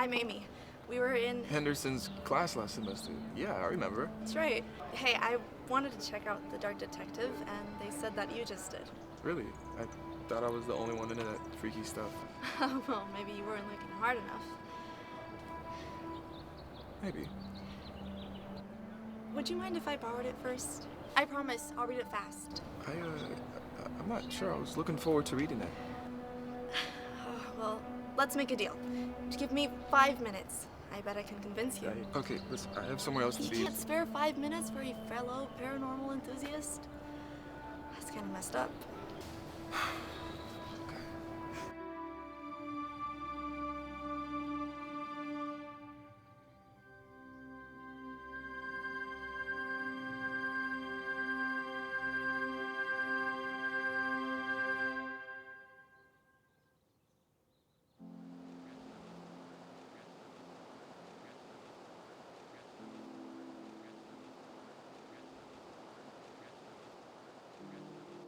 I'm Amy. We were in Henderson's class last semester. Yeah, I remember. That's right. Hey, I wanted to check out The Dark Detective, and they said that you just did. Really? I thought I was the only one into that freaky stuff. Well, maybe you weren't looking hard enough. Maybe. Would you mind if I borrowed it first? I promise, I'll read it fast. I'm not sure. I was looking forward to reading it. Well, let's make a deal. Just give me 5 minutes. I bet I can convince you. Okay, listen, I have somewhere else to be. You can't spare 5 minutes for a fellow paranormal enthusiast? That's kind of messed up. Okay.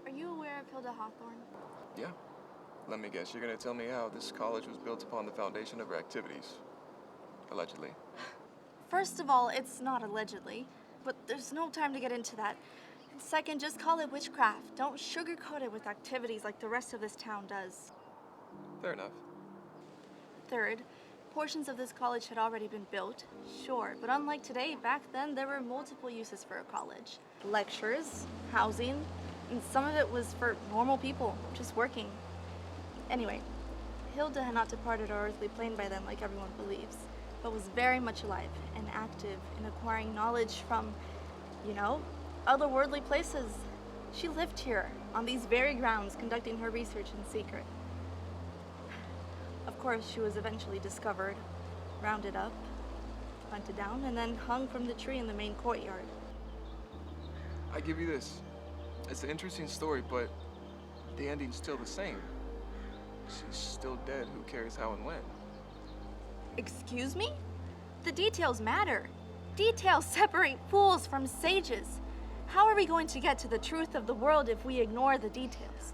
Are you aware of Hilda Hawthorne? Yeah. Let me guess, you're gonna tell me how this college was built upon the foundation of her activities. Allegedly. First of all, it's not allegedly, but there's no time to get into that. And second, just call it witchcraft. Don't sugarcoat it with activities like the rest of this town does. Fair enough. Third, portions of this college had already been built, sure, but unlike today, back then there were multiple uses for a college. Lectures, housing, and some of it was for normal people, just working. Anyway, Hilda had not departed our earthly plane by then like everyone believes, but was very much alive and active in acquiring knowledge from, otherworldly places. She lived here, on these very grounds, conducting her research in secret. Of course, she was eventually discovered, rounded up, hunted down, and then hung from the tree in the main courtyard. I give you this. It's an interesting story, but the ending's still the same. She's still dead. Who cares how and when? Excuse me? The details matter. Details separate fools from sages. How are we going to get to the truth of the world if we ignore the details?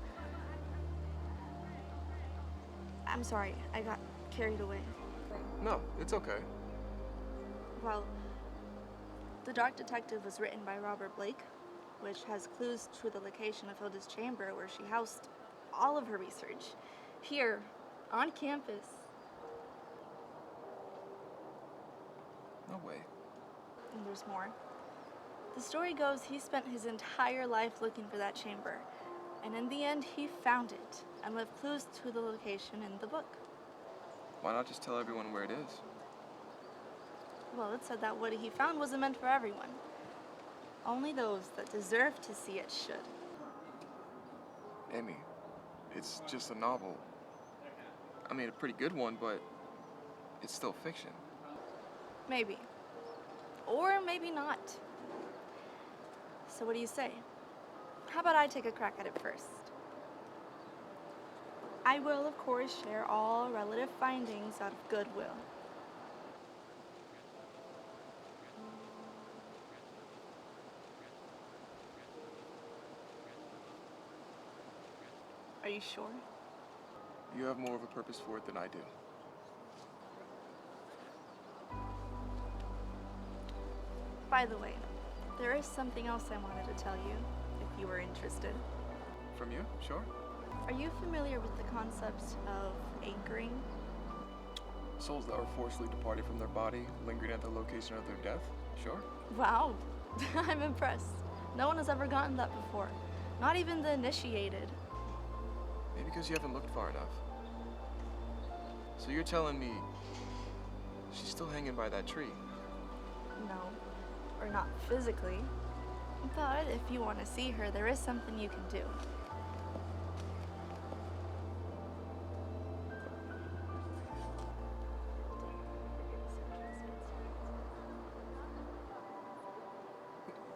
I'm sorry, I got carried away. No, it's okay. Well, The Dark Detective was written by Robert Blake, which has clues to the location of Hilda's chamber where she housed all of her research. Here, on campus. No way. And there's more. The story goes he spent his entire life looking for that chamber, and in the end he found it, and left clues to the location in the book. Why not just tell everyone where it is? Well, it said that what he found wasn't meant for everyone. Only those that deserve to see it should. Amy, it's just a novel. I mean, a pretty good one, but it's still fiction. Maybe. Or maybe not. So what do you say? How about I take a crack at it first? I will, of course, share all relative findings out of goodwill. Are you sure? You have more of a purpose for it than I do. By the way, there is something else I wanted to tell you, if you were interested. From you? Sure. Are you familiar with the concept of anchoring? Souls that are forcibly departed from their body, lingering at the location of their death? Sure. Wow, I'm impressed. No one has ever gotten that before. Not even the initiated. Maybe because you haven't looked far enough. So you're telling me she's still hanging by that tree? No, or not physically. But if you want to see her, there is something you can do.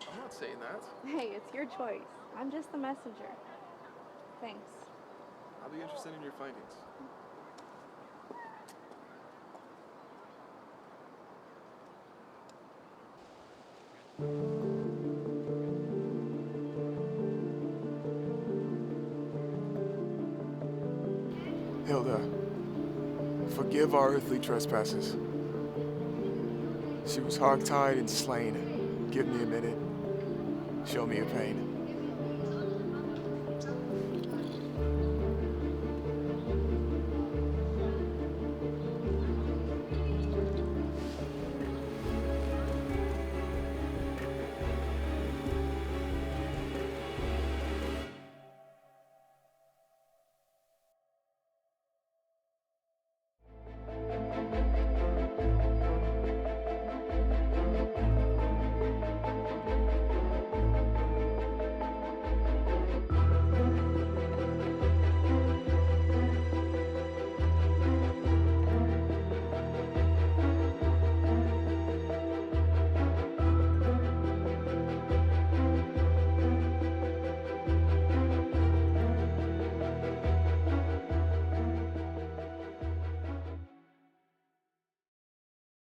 I'm not saying that. Hey, it's your choice. I'm just the messenger. Thanks. I'll be interested in your findings. Hilda, forgive our earthly trespasses. She was hog-tied and slain. Give me a minute. Show me your pain.